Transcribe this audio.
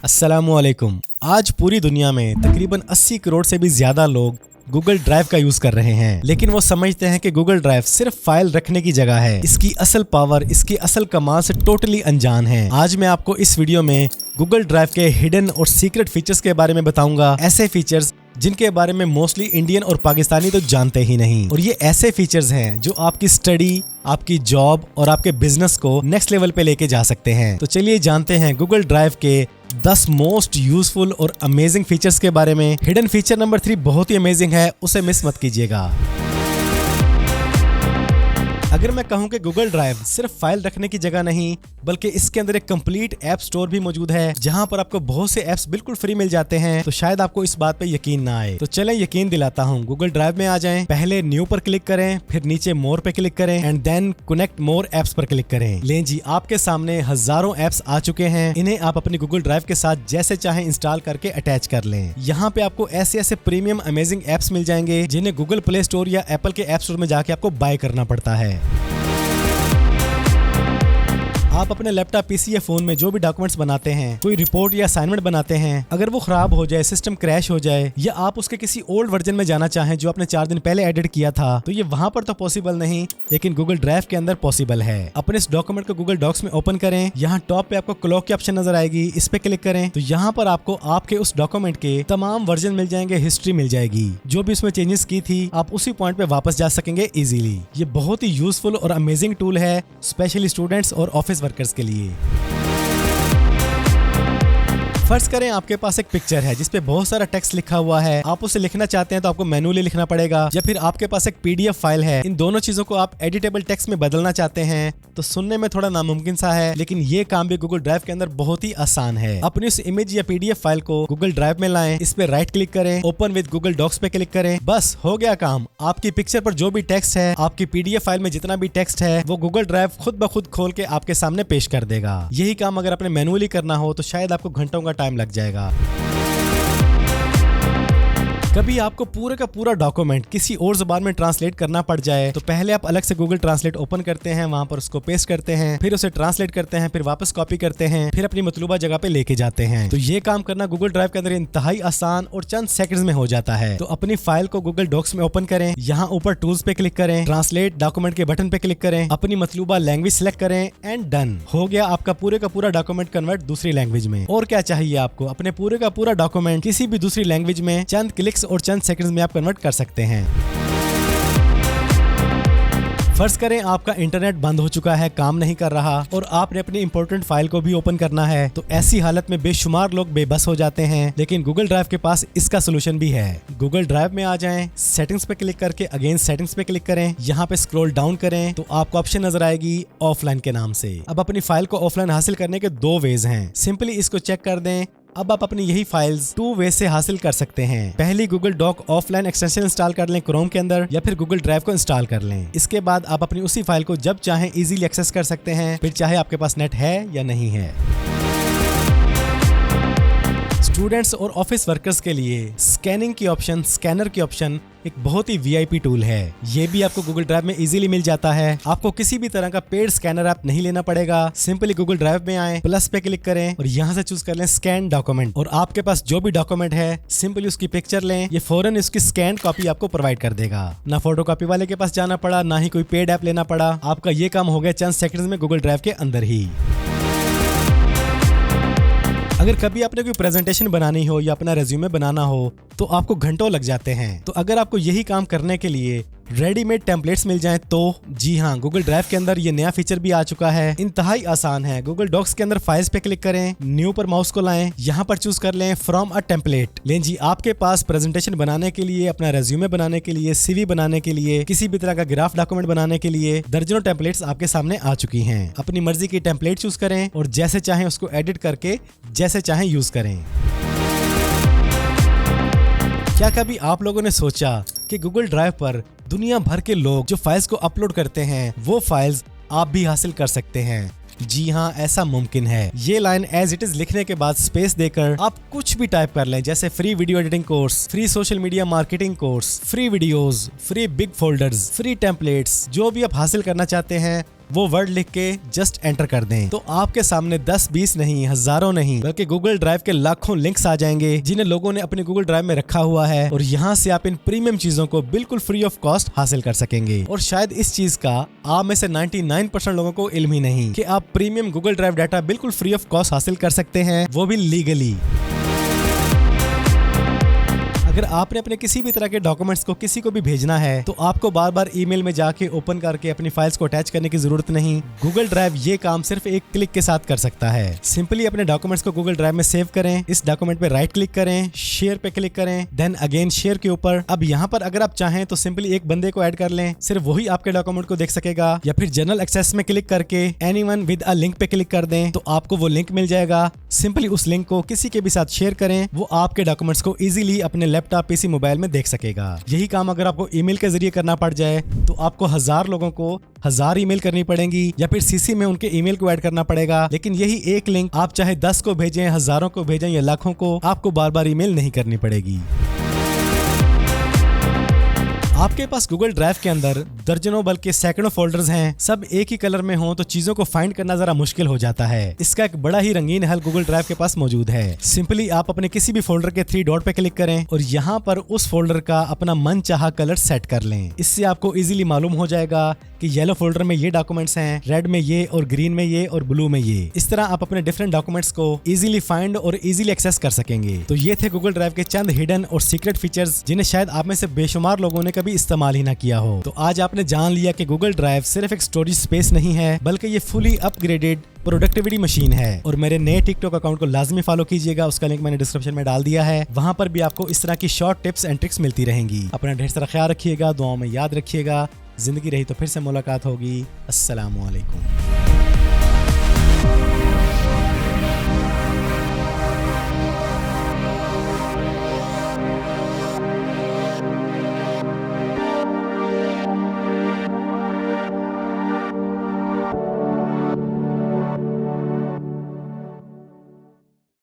अस्सलामुअलैकुम। आज पूरी दुनिया में तकरीबन 80 करोड़ से भी ज्यादा लोग गूगल ड्राइव का यूज कर रहे हैं, लेकिन वो समझते हैं कि गूगल ड्राइव सिर्फ फाइल रखने की जगह है। इसकी असल पावर, इसकी असल कमाल से टोटली अनजान है। आज मैं आपको इस वीडियो में गूगल ड्राइव के हिडन और सीक्रेट फीचर्स के बारे में बताऊंगा। ऐसे फीचर्स जिनके बारे में मोस्टली इंडियन और पाकिस्तानी तो जानते ही नहीं। और ये ऐसे फीचर्स हैं जो आपकी स्टडी, आपकी जॉब और आपके बिजनेस को नेक्स्ट लेवल पे लेके जा सकते हैं। तो चलिए जानते हैं गूगल ड्राइव के 10 मोस्ट यूजफुल और अमेजिंग फीचर्स के बारे में। हिडन फीचर नंबर 3 बहुत ही अमेजिंग है, उसे मिस मत कीजिएगा। अगर मैं कहूं कि गूगल ड्राइव सिर्फ फाइल रखने की जगह नहीं, बल्कि इसके अंदर एक कंप्लीट ऐप स्टोर भी मौजूद है, जहां पर आपको बहुत से ऐप्स बिल्कुल फ्री मिल जाते हैं, तो शायद आपको इस बात पे यकीन ना आए। तो चलें यकीन दिलाता हूं। गूगल ड्राइव में आ जाएं, पहले न्यू पर क्लिक करें, फिर नीचे मोर पे क्लिक करें and then connect more apps पर क्लिक करें। लें जी, आपके सामने हजारों एप्स आ चुके हैं। इन्हें आप अपनी गूगल ड्राइव के साथ जैसे चाहे इंस्टॉल करके अटैच कर लें। यहाँ पे आपको ऐसे ऐसे प्रीमियम अमेजिंग एप्स मिल जाएंगे जिन्हें गूगल प्ले स्टोर या एप्पल के ऐप स्टोर में जाके आपको बाय करना पड़ता है। आप अपने लैपटॉप, पीसी या फोन में जो भी डॉक्यूमेंट्स बनाते हैं, कोई रिपोर्ट या असाइनमेंट बनाते हैं, अगर वो खराब हो जाए, सिस्टम क्रैश हो जाए, या आप उसके किसी ओल्ड वर्जन में जाना चाहें जो आपने 4 दिन पहले एडिट किया था, तो ये वहां पर तो पॉसिबल नहीं, लेकिन गूगल ड्राइव के अंदर पॉसिबल है। अपने इस डॉक्यूमेंट को गूगल डॉक्स में ओपन करें। यहाँ टॉप पे आपको क्लॉक की ऑप्शन नजर आएगी, इस पे क्लिक करें तो यहाँ पर आपको आपके उस डॉक्यूमेंट के तमाम वर्जन मिल जाएंगे, हिस्ट्री मिल जाएगी। जो भी उसमें चेंजेस की थी आप उसी पॉइंट पे वापस जा सकेंगे इजीली। ये बहुत ही यूजफुल और अमेजिंग टूल है, स्पेशली स्टूडेंट्स और ऑफिस वर्कर्स के लिए। फर्ज करें आपके पास एक पिक्चर है जिसपे बहुत सारा टेक्स्ट लिखा हुआ है, आप उसे लिखना चाहते हैं तो आपको मैनुअली लिखना पड़ेगा, या फिर आपके पास एक पीडीएफ फाइल है। इन दोनों चीजों को आप एडिटेबल टेक्स्ट में बदलना चाहते हैं, तो सुनने में थोड़ा नामुमकिन सा है, लेकिन ये काम भी गूगल ड्राइव के अंदर बहुत ही आसान है। अपनी उस इमेज या पीडीएफ फाइल को गूगल ड्राइव में लाएं, इस पे राइट क्लिक करें, ओपन विद गूगल डॉक्स पे क्लिक करें, बस हो गया काम। आपकी पिक्चर पर जो भी टेक्स्ट है, आपकी पीडीएफ फाइल में जितना भी टेक्स्ट है, वो गूगल ड्राइव खुद ब खुद खोल के आपके सामने पेश कर देगा। यही काम अगर आपने मैनुअली करना हो तो शायद आपको घंटों का टाइम लग जाएगा। कभी आपको पूरे का पूरा डॉक्यूमेंट किसी और ज़बान में ट्रांसलेट करना पड़ जाए, तो पहले आप अलग से गूगल ट्रांसलेट ओपन करते हैं, वहां पर उसको पेस्ट करते हैं, फिर उसे ट्रांसलेट करते हैं, फिर वापस कॉपी करते हैं, फिर अपनी मतलूबा जगह पे लेके जाते हैं। तो ये काम करना गूगल ड्राइव के अंदर इंतहाई आसान और चंद सेकंड्स में हो जाता है। तो अपनी फाइल को गूगल डॉक्स में ओपन करें, यहाँ ऊपर टूल्स पे क्लिक करें, ट्रांसलेट डॉक्यूमेंट के बटन पे क्लिक करें, अपनी मतलूबा लैंग्वेज सिलेक्ट करें एंड डन। हो गया आपका पूरे का पूरा डॉक्यूमेंट कन्वर्ट दूसरी लैंग्वेज में। और क्या चाहिए आपको? अपने पूरे का पूरा डॉक्यूमेंट किसी भी दूसरी लैंग्वेज में चंद क्लिक्स और चंद सेकंड्स में आप कन्वर्ट कर सकते हैं। फर्ज करें आपका इंटरनेट बंद हो चुका है, काम नहीं कर रहा, और आपने अपनी इंपॉर्टेंट फाइल को भी ओपन करना है, तो ऐसी हालत में बेशुमार लोग बेबस हो जाते हैं, लेकिन गूगल ड्राइव के पास इसका सोल्यूशन भी है। गूगल ड्राइव में आ जाएं, सेटिंग्स पे क्लिक करके अगेन सेटिंग्स पे क्लिक करें, यहाँ पे स्क्रॉल डाउन करें तो आपको ऑप्शन नजर आएगी ऑफलाइन के नाम से। अब अपनी फाइल को ऑफलाइन हासिल करने के 2 वेज हैं, सिंपली इसको चेक कर दें। अब आप अपनी यही फाइल्स 2 वे से हासिल कर सकते हैं। पहली Google doc offline extension install कर लें क्रोम के अंदर, या फिर गूगल ड्राइव को इंस्टॉल कर लें। इसके बाद आप अपनी उसी फाइल को जब चाहें इजीली एक्सेस कर सकते हैं, फिर चाहे आपके पास नेट है या नहीं है। स्टूडेंट्स और ऑफिस वर्कर्स के लिए स्कैनिंग की ऑप्शन, स्कैनर की ऑप्शन एक बहुत ही वीआईपी टूल है। ये भी आपको गूगल ड्राइव में इजीली मिल जाता है। आपको किसी भी तरह का पेड स्कैनर ऐप नहीं लेना पड़ेगा। सिंपली गूगल ड्राइव में आए, प्लस पे क्लिक करें और यहाँ से चूज कर लें स्कैन डॉक्यूमेंट, और आपके पास जो भी डॉक्यूमेंट है सिंपली उसकी पिक्चर लें, ये फौरन उसकी स्कैन कॉपी आपको प्रोवाइड कर देगा। ना फोटो कॉपी वाले के पास जाना पड़ा, ना ही कोई पेड ऐप लेना पड़ा। आपका ये काम हो गया चंद सेकंड्स में गूगल ड्राइव के अंदर ही। अगर कभी आपने कोई प्रेजेंटेशन बनानी हो या अपना रेज्यूमे बनाना हो तो आपको घंटों लग जाते हैं। तो अगर आपको यही काम करने के लिए रेडीमेड टेम्पलेट्स मिल जाएं तो जी हाँ, गूगल ड्राइव के अंदर ये नया फीचर भी आ चुका है। इंतहाई आसान है। गूगल डॉक्स के अंदर फाइल्स पे क्लिक करें, न्यू पर माउस को लाएं, यहाँ पर चूज कर लें फ्रॉम अ टेम्पलेट। लें जी, आपके पास प्रेजेंटेशन बनाने के लिए, अपना रेज्यूमे बनाने के लिए, सीवी बनाने के लिए, किसी भी तरह का ग्राफ डॉक्यूमेंट बनाने के लिए दर्जनों टेम्पलेट्स आपके सामने आ चुकी हैं। अपनी मर्जी की टेम्पलेट चूज करें और जैसे चाहें उसको एडिट करके जैसे चाहें यूज करें। क्या कभी आप लोगों ने सोचा कि गूगल ड्राइव पर दुनिया भर के लोग जो फाइल्स को अपलोड करते हैं, वो फाइल्स आप भी हासिल कर सकते हैं? जी हाँ, ऐसा मुमकिन है। ये लाइन एज इट इज लिखने के बाद स्पेस देकर आप कुछ भी टाइप कर लें, जैसे free video editing course, free social media marketing course, free videos, free big folders, free templates, जो भी आप हासिल करना चाहते हैं वो वर्ड लिख के जस्ट एंटर कर दें तो आपके सामने 10-20 नहीं, हजारों नहीं, बल्कि गूगल ड्राइव के लाखों लिंक्स आ जाएंगे जिन्हें लोगों ने अपने गूगल ड्राइव में रखा हुआ है और यहाँ से आप इन प्रीमियम चीजों को बिल्कुल फ्री ऑफ कॉस्ट हासिल कर सकेंगे। और शायद इस चीज का आप में से 99% लोगों को इल्म ही नहीं कि आप प्रीमियम गूगल ड्राइव डाटा बिल्कुल फ्री ऑफ कॉस्ट हासिल कर सकते हैं, वो भी लीगली। अगर आपने अपने किसी भी तरह के डॉक्यूमेंट्स को किसी को भी भेजना है तो आपको बार बार ईमेल में जाके ओपन करके अपनी फाइल्स को अटैच करने की जरूरत नहीं। गूगल ड्राइव ये काम सिर्फ एक क्लिक के साथ कर सकता है। सिंपली अपने डॉक्यूमेंट्स को गूगल ड्राइव में सेव करें, इस डॉक्यूमेंट पे राइट क्लिक करें, शेयर पे क्लिक करें, देन अगेन शेयर के ऊपर। अब यहाँ पर अगर आप चाहें तो सिंपली एक बंदे को ऐड कर लें, सिर्फ वही आपके डॉक्यूमेंट को देख सकेगा, या फिर जनरल एक्सेस में क्लिक करके एनीवन विद अ लिंक पे क्लिक कर दें तो आपको वो लिंक मिल जाएगा। सिंपली उस लिंक को किसी के भी साथ शेयर करें, वो आपके डॉक्यूमेंट्स को इजीली अपने लैपटॉप, पीसी, मोबाइल में देख सकेगा। यही काम अगर आपको ईमेल के जरिए करना पड़ जाए तो आपको 1000 लोगों को 1000 ईमेल करनी पड़ेंगी या फिर सीसी में उनके ईमेल को ऐड करना पड़ेगा। लेकिन यही एक लिंक आप चाहे 10 को भेजें, हजारों को भेजें या लाखों को, आपको बार बार ईमेल नहीं करनी पड़ेगी। आपके पास गूगल ड्राइव के अंदर दर्जनों बल्कि सैकड़ों फोल्डर्स हैं, सब एक ही कलर में हो तो चीजों को फाइंड करना जरा मुश्किल हो जाता है। इसका एक बड़ा ही रंगीन हल गूगल ड्राइव के पास मौजूद है। सिंपली आप अपने किसी भी फोल्डर के 3 डॉट पे क्लिक करें और यहाँ पर उस फोल्डर का अपना मनचाहा कलर सेट कर लें। इससे आपको इजीली मालूम हो जाएगा कि येलो फोल्डर में ये डॉक्यूमेंट्स हैं, रेड में ये, और ग्रीन में ये, और ब्लू में ये। इस तरह आप अपने डिफरेंट डॉक्यूमेंट्स को इजीली फाइंड और इजीली एक्सेस कर सकेंगे। तो ये थे गूगल ड्राइव के चंद हिडन और सीक्रेट फीचर्स जिन्हें शायद आप में से बेशुमार लोगों ने कभी इस्तेमाल ही ना किया हो। तो आज आपने जान लिया कि गूगल ड्राइव सिर्फ एक स्टोरेज स्पेस नहीं है, बल्कि ये फुली अपग्रेडेड प्रोडक्टिविटी मशीन है। और मेरे नए टिकटॉक अकाउंट को लाजमी फॉलो कीजिएगा, उसका लिंक मैंने डिस्क्रिप्शन में डाल दिया है। वहां पर भी आपको इस तरह की शॉर्ट टिप्स एंड ट्रिक्स मिलती रहेंगी। अपना ढेर सारा ख्याल रखिएगा, दुआओं में याद रखिएगा। जिंदगी रही तो फिर से मुलाकात होगी। अस्सलामु अलैकुम।